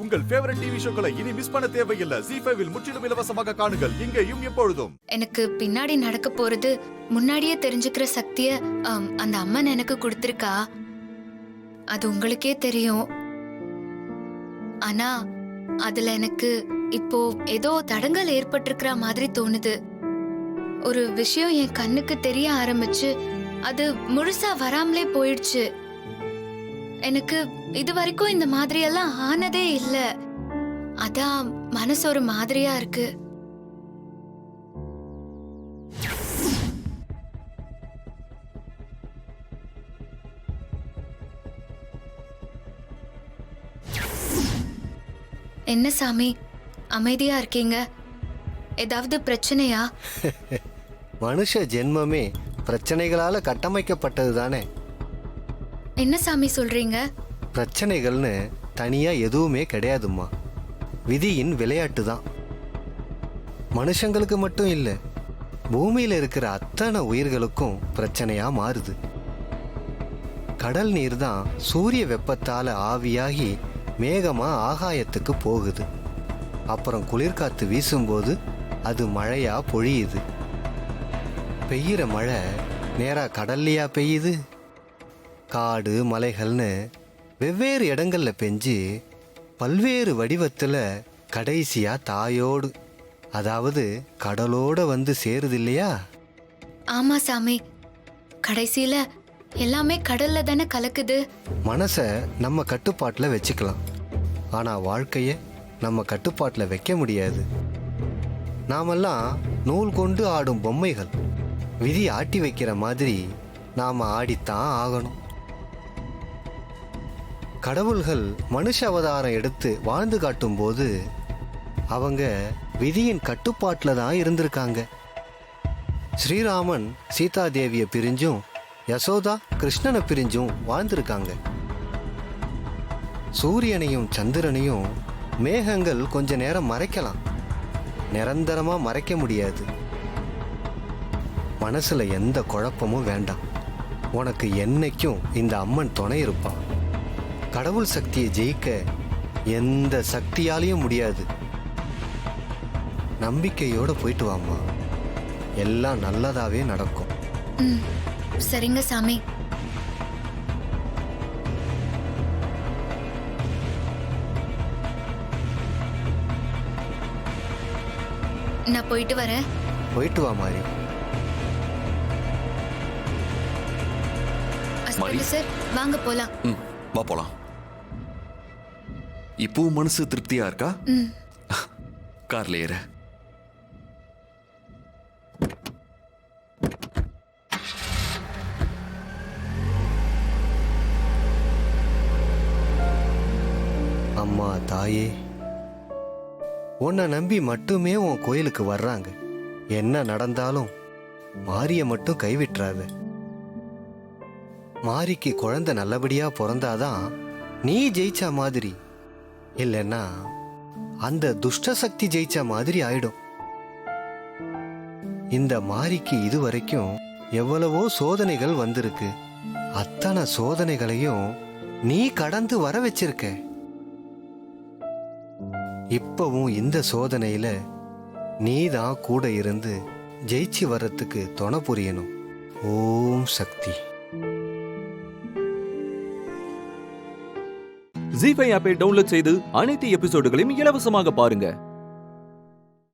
உங்கள் favourite TV ஷோக்களை இனி miss பண்ண தேவையில்லை. ZEE5 இல் முற்றிலும் இலவசமாக காணுங்கள். இங்கேயும் எப்பொழுதும். எனக்கு பின்னாடி நடக்க போறது முன்னாடியே தெரிஞ்சுக்கிற சக்திய அந்த அம்மன் எனக்கு கொடுத்திருக்கா. அது உங்களுக்கே தெரியும். ஆனா அதுல எனக்கு இப்போ ஏதோ தடங்கல் ஏற்பட்டிருக்கிற மாதிரி தோணுது. ஒரு விஷயம் என் கண்ணுக்கு தெரிய ஆரம்பிச்சு அது முழுசா வராமலே போயிடுச்சு. எனக்கு இது வரைக்கும் இந்த மாதிரி எல்லாம் ஆனதே இல்ல. அதான் மனசு ஒரு மாதிரியா இருக்கு. என்ன சாமி அமைதியா இருக்கீங்க? ஏதாவது பிரச்சனையா? மனுஷ ஜென்மமே பிரச்சனைகளால கட்டமைக்கப்பட்டது தானே. என்ன சாமி சொல்றீங்க? பிரச்சனைகள்னு தனியா எதுவுமே கிடையாதும்மா. விதியின் விளையாட்டு தான். மனுஷங்களுக்கு மட்டும் இல்லை, பூமியில இருக்கிற அத்தனை உயிர்களுக்கும் பிரச்சனையா மாறுது. கடல் நீர் தான் சூரிய வெப்பத்தால ஆவியாகி மேகமா ஆகாயத்துக்கு போகுது. அப்புறம் குளிர்காத்து வீசும்போது அது மழையா பொழியுது. பெய்கிற மழை நேரா கடல்லையா பெய்யுது? காடு மலைகள்னு வெவ்வேறு இடங்கள்ல பெஞ்சு பல்வேறு வடிவத்துல கடைசியா தாயோடு, அதாவது கடலோட வந்து சேருது இல்லையா? ஆமா சாமி, கடைசியில எல்லாமே கடல்ல தானே கலக்குது. மனசை நம்ம கட்டுப்பாட்டுல வச்சுக்கலாம், ஆனா வாழ்க்கைய நம்ம கட்டுப்பாட்டுல வைக்க முடியாது. நாமெல்லாம் நூல் கொண்டு ஆடும் பொம்மைகள். விதி ஆட்டி வைக்கிற மாதிரி நாம ஆடித்தான் ஆகணும். கடவுள்கள் மனுஷ அவதாரம் எடுத்து வாழ்ந்து காட்டும் போது அவங்க விதியின் கட்டுப்பாட்டுல தான் இருந்திருக்காங்க. ஸ்ரீராமன் சீதா தேவியை பிரிஞ்சும் யசோதா கிருஷ்ணனை பிரிஞ்சும் வாழ்ந்திருக்காங்க. சூரியனையும் சந்திரனையும் மேகங்கள் கொஞ்ச நேரம் மறைக்கலாம், நிரந்தரமா மறைக்க முடியாது. மனசுல எந்த குழப்பமும் வேண்டாம். உனக்கு என்னைக்கும் இந்த அம்மன் துணை இருப்பான். கடவுள் சக்தியை ஜெயிக்க எந்த சக்தியாலையும் முடியாது. நம்பிக்கையோட போயிட்டு வாமா, எல்லாம் நல்லதாவே நடக்கும். சரிங்க சாமி. நான் போயிட்டு வரேன். போயிட்டு வா மாரி. சார் வாங்க போலாம். வா போலாம். இப்போ மனசு திருப்தியா இருக்கா? கார்ல ஏற. அம்மா தாயே, உன்னை நம்பி மட்டுமே உன் கோயிலுக்கு வர்றாங்க. என்ன நடந்தாலும் மாரிய மட்டும் கைவிட்டுறாத. மாரிக்கு குழந்தை நல்லபடியா பிறந்தாதான் நீ ஜெயிச்ச மாதிரி, இல்லைன்னா அந்த துஷ்ட சக்தி ஜெயிச்ச மாதிரி ஆயிடும். இந்த மாரிக்கு இதுவரைக்கும் எவ்வளவோ சோதனைகள் வந்திருக்கு. அத்தனை சோதனைகளையும் நீ கடந்து வர வச்சிருக்க. இப்பவும் இந்த சோதனையில நீ தான் கூட இருந்து ஜெயிச்சு வர்றதுக்கு துணை புரியணும். ஓம் சக்தி. ZEE5 ஆப்பை டவுன்லோட் செய்து அனைத்து எபிசோடுகளையும் இலவசமாக பாருங்க.